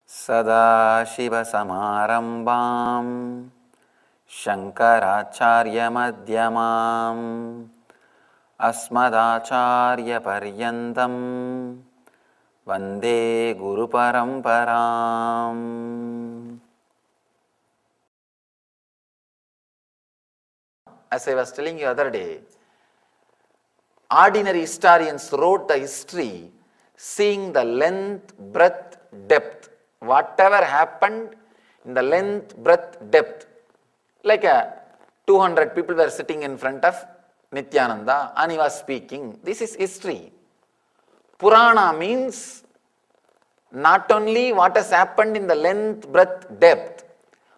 सदाशिवसमारम्भां शङ्कराचार्यमध्यमाम् अस्मदाचार्यपर्यन्तं वन्दे गुरुपरम्पराम्. As I was telling you other day, ordinary historians wrote the history seeing the length, breadth, depth. Whatever happened in the length, breadth, depth. Like 200 people were sitting in front of Nityananda and he was speaking. This is history. Purana means not only what has happened in the length, breadth, depth,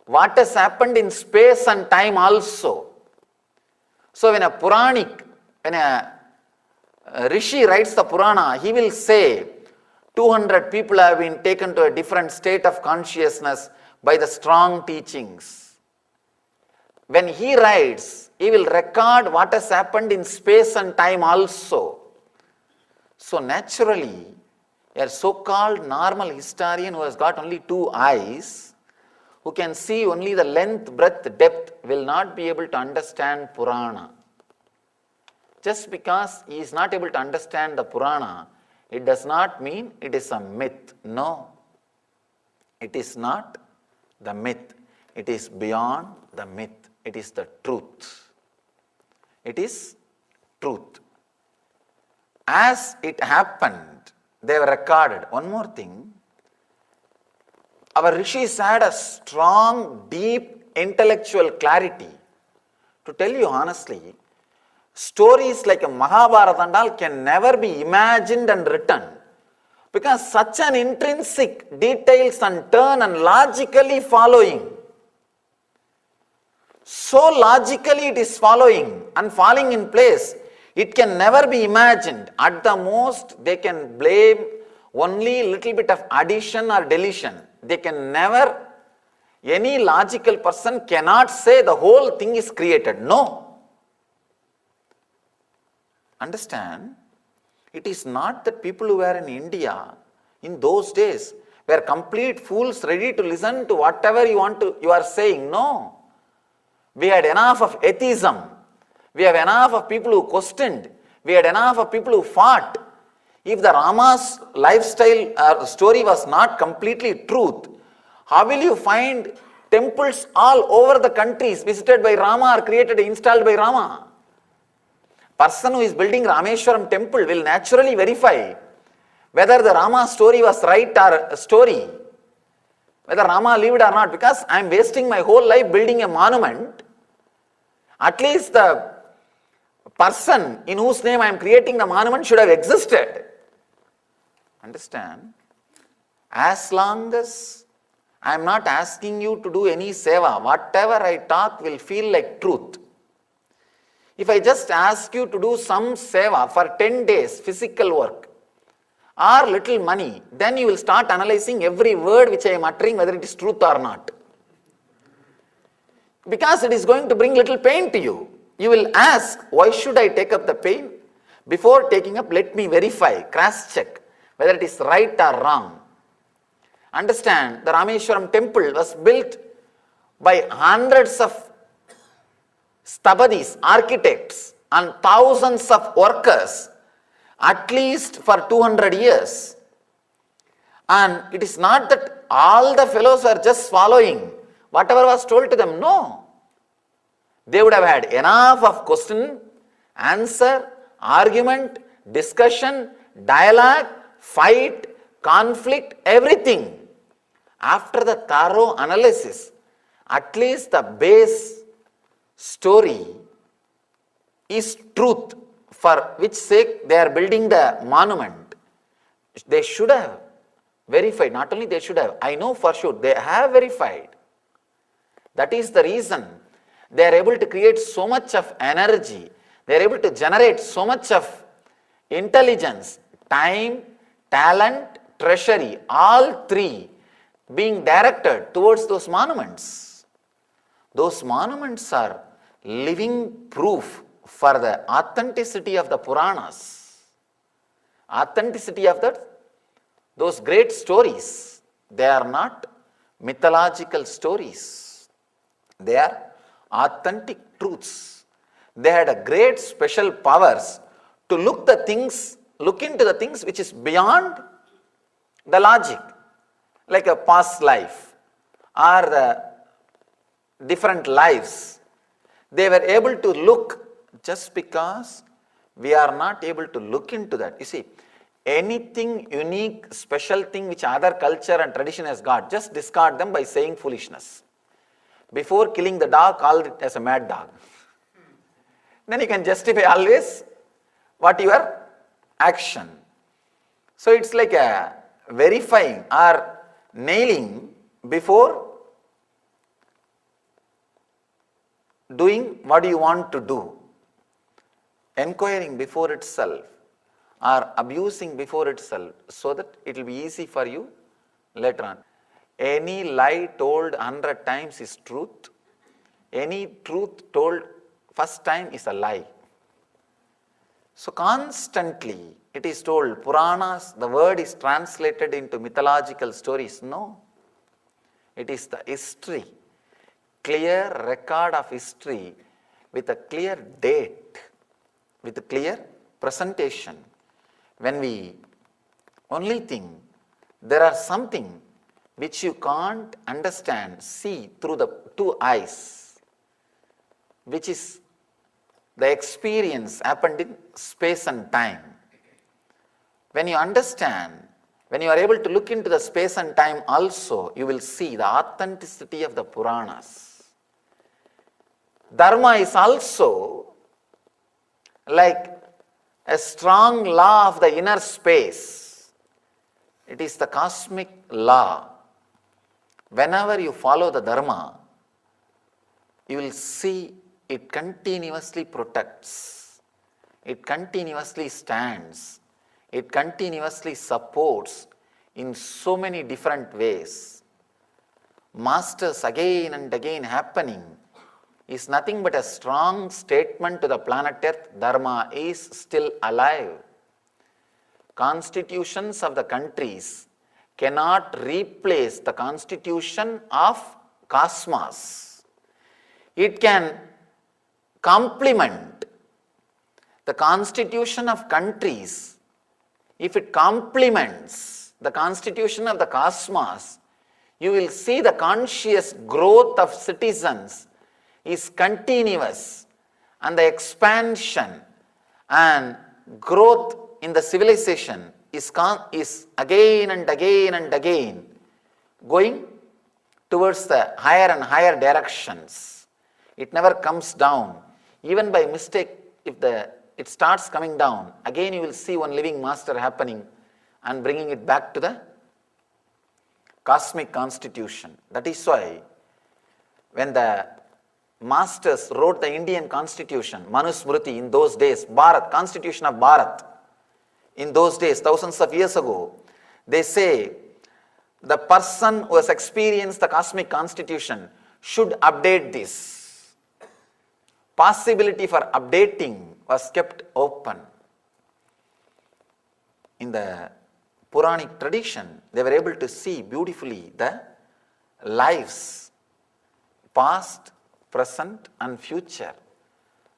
what has happened in space and time also. So when a Puranic, when a Rishi writes the Purana, he will say 200 people have been taken to a different state of consciousness by the strong teachings. When he writes, he will record what has happened in space and time also. So naturally, a so-called normal historian who has got only two eyes, who can see only the length, breadth, depth, will not be able to understand Purana. Just because he is not able to understand the Purana, it does not mean it is a myth. No, it is not the myth. It is beyond the myth. It is the truth. It is truth. As it happened, they were recorded. One more thing. Our rishis had a strong, deep intellectual clarity. To tell you honestly, stories like a Mahabharata and all can never be imagined and written because such an intrinsic details and turn and logically following. So logically it is following and falling in place, it can never be imagined. At the most, they can blame only little bit of addition or deletion. They can never, any logical person cannot say the whole thing is created. No. Understand, it is not that people who were in India in those days were complete fools ready to listen to whatever you are saying. No. We had enough of atheism. We have enough of people who questioned. We had enough of people who fought. If the Rama's lifestyle story was not completely truth, how will you find temples all over the countries visited by Rama or created, installed by Rama? Person who is building Rameshwaram temple will naturally verify whether the Rama story was right or a story, whether Rama lived or not, because I am wasting my whole life building a monument. At least the person in whose name I am creating the monument should have existed. Understand? As long as I am not asking you to do any seva, whatever I talk will feel like truth. If I just ask you to do some seva for 10 days, physical work, or little money, then you will start analyzing every word which I am uttering, whether it is truth or not. Because it is going to bring little pain to you. You will ask, why should I take up the pain? Before taking up, let me verify, cross-check, whether it is right or wrong. Understand, the Rameshwaram temple was built by hundreds of Stabadis, architects, and thousands of workers, at least for 200 years. And it is not that all the fellows are just following whatever was told to them. No. They would have had enough of question, answer, argument, discussion, dialogue, fight, conflict, everything. After the thorough analysis, at least the base story is truth, for which sake they are building the monument. They should have verified. Not only they should have, I know for sure they have verified. That is the reason they are able to create so much of energy. They are able to generate so much of intelligence, time, talent, treasury, all three being directed towards those monuments. Those monuments are living proof for the authenticity of the Puranas, authenticity of those great stories. They are not mythological stories. They are authentic truths. They had a great special powers to look into the things which is beyond the logic, like a past life or the different lives. They were able to look, just because we are not able to look into that. You see, anything unique, special thing which other culture and tradition has got, just discard them by saying foolishness. Before killing the dog, call it as a mad dog. Then you can justify always what your action. So it's like a verifying or nailing before doing what you want to do, inquiring before itself, or abusing before itself, so that it will be easy for you later on. Any lie told 100 times is truth. Any truth told first time is a lie. So constantly it is told, Puranas, the word is translated into mythological stories. No, it is the history, clear record of history with a clear date, with a clear presentation. When we only think there are something which you can't understand, see through the two eyes, which is the experience happened in space and time. When you understand, when you are able to look into the space and time also, you will see the authenticity of the Puranas. Dharma is also like a strong law of the inner space. It is the cosmic law. Whenever you follow the Dharma, you will see it continuously protects, it continuously stands, it continuously supports in so many different ways. Masters again and again happening is nothing but a strong statement to the planet Earth, Dharma is still alive. Constitutions of the countries cannot replace the constitution of cosmos. It can complement the constitution of countries. If it complements the constitution of the cosmos, you will see the conscious growth of citizens is continuous, and the expansion and growth in the civilization is again and again and again going towards the higher and higher directions. It never comes down. Even by mistake, if it starts coming down, again you will see one living master happening and bringing it back to the cosmic constitution. That is why when the masters wrote the Indian constitution, Manusmriti in those days, Bharat, constitution of Bharat, in those days, thousands of years ago, they say the person who has experienced the cosmic constitution should update this. Possibility for updating was kept open. In the Puranic tradition, they were able to see beautifully the lives, past, present and future.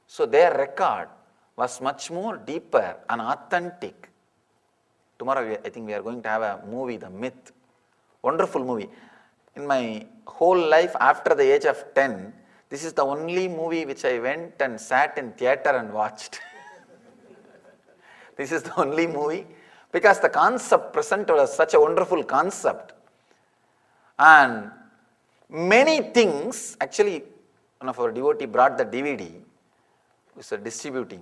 So their record was much more deeper and authentic. Tomorrow I think we are going to have a movie, The Myth. Wonderful movie. In my whole life after the age of 10, this is the only movie which I went and sat in theater and watched. This is the only movie because the concept presented was such a wonderful concept. And many things, actually one of our devotee brought the DVD, was distributing,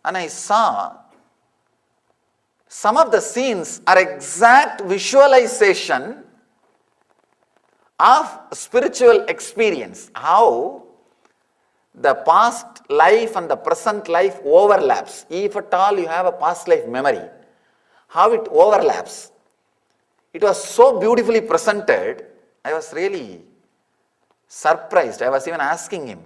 and I saw some of the scenes are exact visualization of spiritual experience, how the past life and the present life overlaps. If at all you have a past life memory, how it overlaps. It was so beautifully presented, I was really surprised. I was even asking him,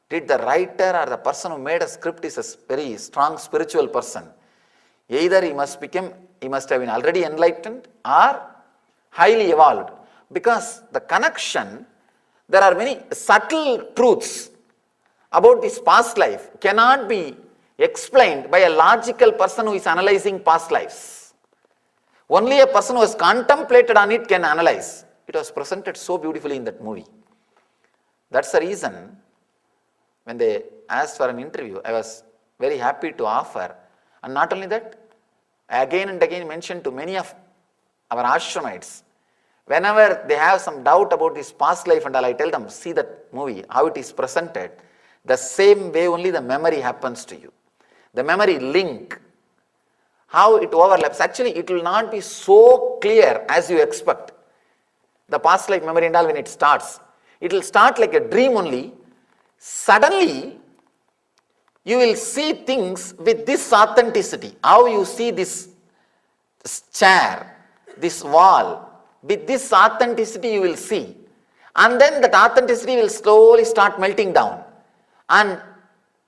did the writer or the person who made a script is a very strong spiritual person? Either he must have been already enlightened, or highly evolved, because the connection, there are many subtle truths about his past life cannot be explained by a logical person who is analyzing past lives. Only a person who has contemplated on it can analyze. It was presented so beautifully in that movie. That's the reason when they asked for an interview, I was very happy to offer. And not only that, I again and again mentioned to many of our ashramites, whenever they have some doubt about this past life and all, I tell them, see that movie, how it is presented. The same way only the memory happens to you. The memory link, how it overlaps. Actually, it will not be so clear as you expect. The past life memory and all, when it starts, it will start like a dream only. Suddenly, you will see things with this authenticity. How you see this chair, this wall, with this authenticity you will see. And then that authenticity will slowly start melting down and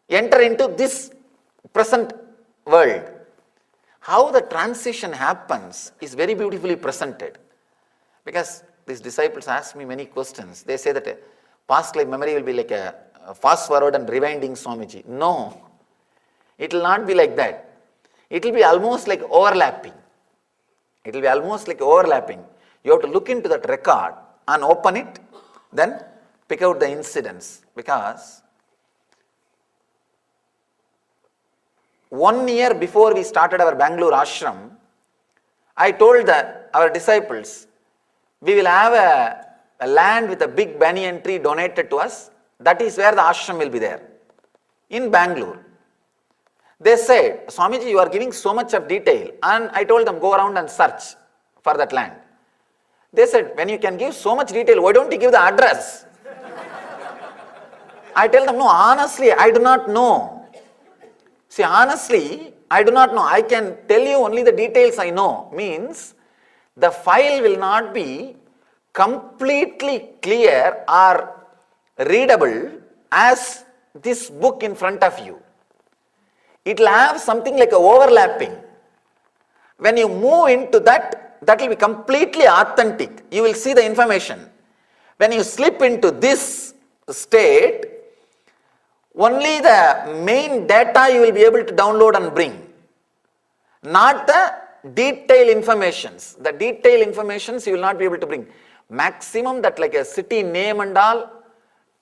enter into this present world. How the transition happens is very beautifully presented. Because these disciples ask me many questions. They say that past life memory will be like a fast forward and rewinding Swamiji. No, it will not be like that. It will be almost like overlapping. It will be almost like overlapping. You have to look into that record and open it, then pick out the incidents. Because 1 year before we started our Bangalore ashram, I told our disciples, we will have a land with a big banyan tree donated to us. That is where the ashram will be there, in Bangalore. They said, Swamiji, you are giving so much of detail. And I told them, go around and search for that land. They said, when you can give so much detail, why don't you give the address? I tell them, no, honestly, I do not know. See, honestly, I do not know. I can tell you only the details I know. Means, the file will not be completely clear or readable as this book in front of you. It will have something like a overlapping. When you move into that, that will be completely authentic. You will see the information. When you slip into this state, only the main data you will be able to download and bring. Not the detailed informations. The detailed informations you will not be able to bring. Maximum that like a city name and all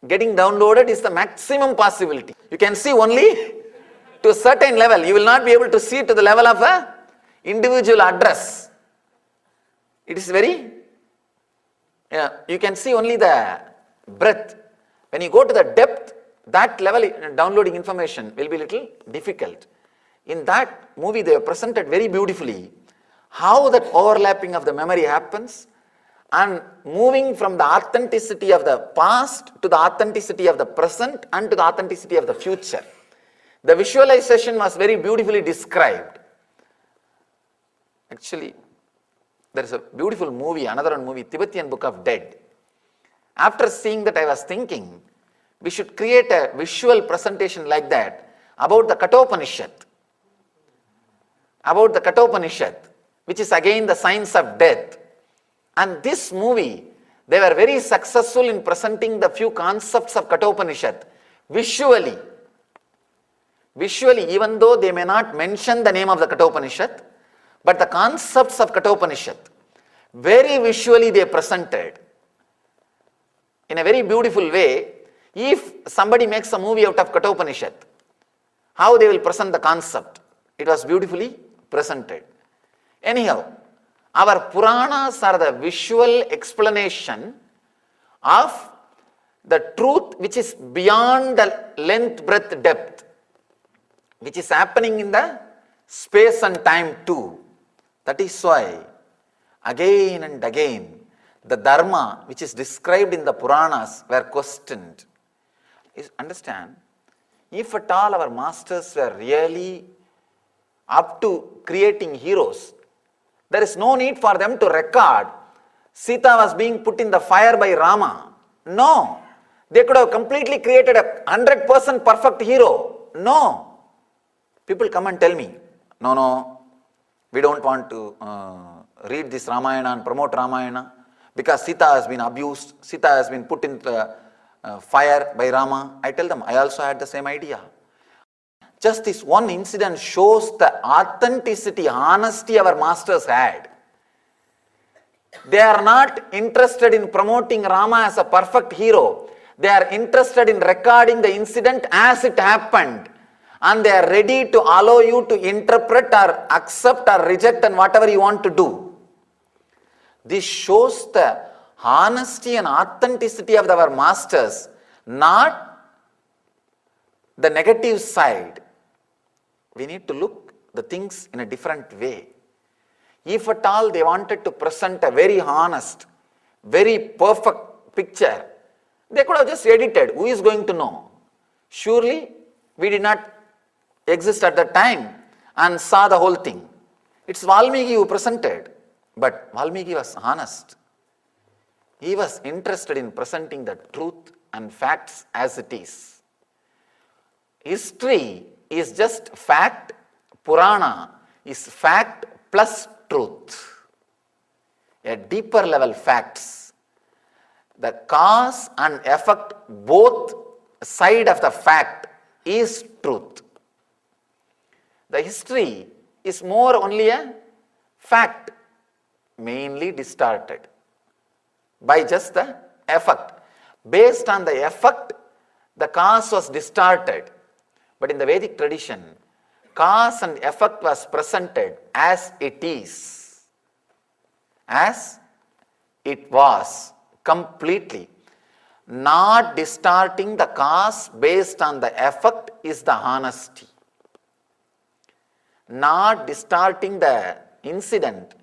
getting downloaded is the maximum possibility. You can see only to a certain level. You will not be able to see to the level of a individual address. It is very, you can see only the breadth. When you go to the depth, that level downloading information will be little difficult. In that movie they have presented very beautifully how that overlapping of the memory happens and moving from the authenticity of the past to the authenticity of the present and to the authenticity of the future. The visualization was very beautifully described. Actually, there is a beautiful movie, another one movie, Tibetan Book of Dead. After seeing that, I was thinking, we should create a visual presentation like that about the Kathopanishad. About the Kathopanishad, which is again the science of death. And this movie, they were very successful in presenting the few concepts of Kathopanishad visually. Visually, even though they may not mention the name of the Kathopanishad, but the concepts of Kathopanishad, very visually they presented in a very beautiful way. If somebody makes a movie out of Kathopanishad, how they will present the concept? It was beautifully presented. Anyhow, our Puranas are the visual explanation of the truth which is beyond the length, breadth, depth, which is happening in the space and time too. That is why again and again the dharma which is described in the Puranas were questioned. Understand, if at all our masters were really up to creating heroes, there is no need for them to record Sita was being put in the fire by Rama. No. They could have completely created a 100% perfect hero. No. People come and tell me, no, we don't want to read this Ramayana and promote Ramayana, because Sita has been abused, Sita has been put in the fire by Rama. I tell them, I also had the same idea. Just this one incident shows the authenticity, honesty our masters had. They are not interested in promoting Rama as a perfect hero. They are interested in recording the incident as it happened. And they are ready to allow you to interpret or accept or reject and whatever you want to do. This shows the honesty and authenticity of our masters, not the negative side. We need to look the things in a different way. If at all they wanted to present a very honest, very perfect picture, they could have just edited. Who is going to know? Surely we did not exist at that time and saw the whole thing. It's Valmiki who presented, but Valmiki was honest. He was interested in presenting the truth and facts as it is. History is just fact, Purana is fact plus truth. A deeper level facts. The cause and effect, both side of the fact is truth. The history is more only a fact, mainly distorted by just the effect. Based on the effect, the cause was distorted. But in the Vedic tradition, cause and effect was presented as it is, as it was, completely. Not distorting the cause based on the effect is the honesty. Not distorting the incident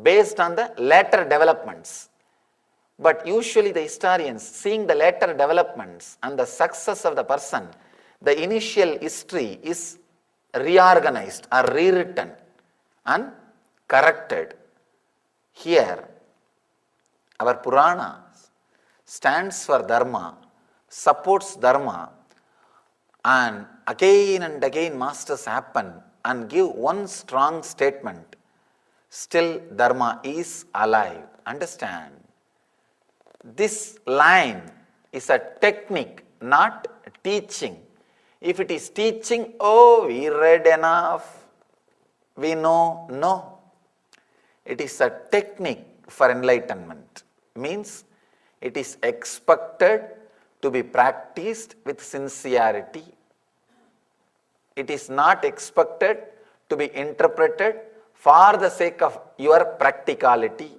based on the later developments. But usually the historians, seeing the later developments and the success of the person, the initial history is reorganized or rewritten and corrected. Here, our Purana stands for Dharma, supports Dharma, and again masters happen and give one strong statement. Still Dharma is alive. Understand? This line is a technique, not teaching. If it is teaching, oh, we read enough, we know. No. It is a technique for enlightenment. Means it is expected to be practiced with sincerity. It is not expected to be interpreted for the sake of your practicality.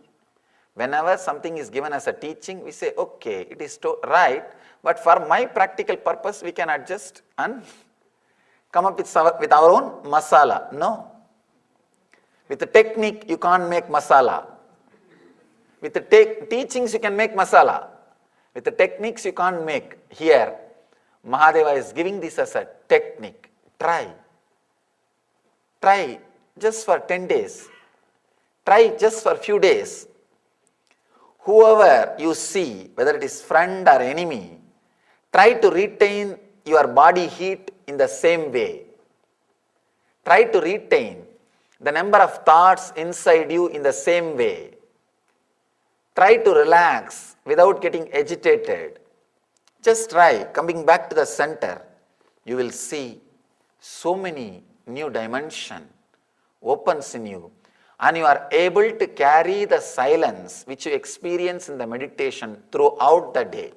Whenever something is given as a teaching, we say, okay, it is right, but for my practical purpose, we can adjust and come up with our own masala. No. With the technique, you can't make masala. With the teachings, you can make masala. With the techniques, you can't make. Here, Mahadeva is giving this as a technique. Try. Try just for 10 days. Try just for a few days. Whoever you see, whether it is friend or enemy, try to retain your body heat in the same way. Try to retain the number of thoughts inside you in the same way. Try to relax without getting agitated. Just try coming back to the center. You will see so many new dimensions opens in you. And you are able to carry the silence which you experience in the meditation throughout the day.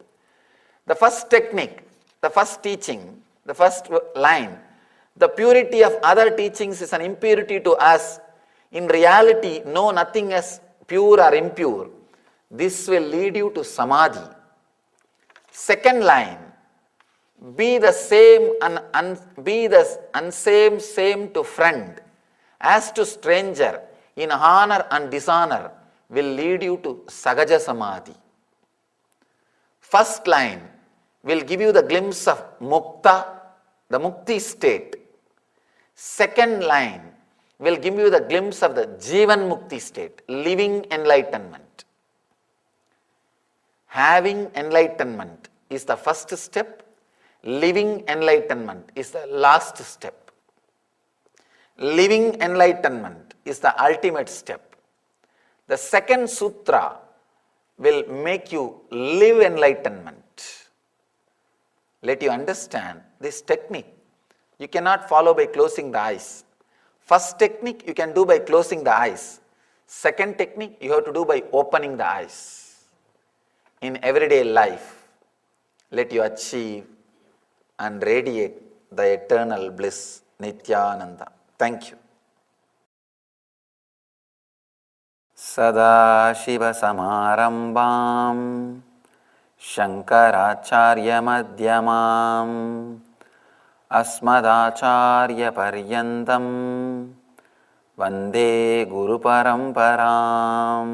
The first technique, the first teaching, the first line, the purity of other teachings is an impurity to us. In reality, no, nothing is pure or impure. This will lead you to samadhi. Second line, be the same and be the same to friend as to stranger. In honor and dishonor will lead you to Sagaja Samadhi. First line will give you the glimpse of Mukta, the Mukti state. Second line will give you the glimpse of the Jivan Mukti state, living enlightenment. Having enlightenment is the first step. Living enlightenment is the last step. Living enlightenment is the ultimate step. The second sutra will make you live enlightenment. Let you understand this technique. You cannot follow by closing the eyes. First technique you can do by closing the eyes. Second technique you have to do by opening the eyes. In everyday life, let you achieve and radiate the eternal bliss, Nityananda. Thank you. Sadashivasamarambam Shankaracharya-madhyamam Asmadacharya-paryantam Vande Guru Paramparam.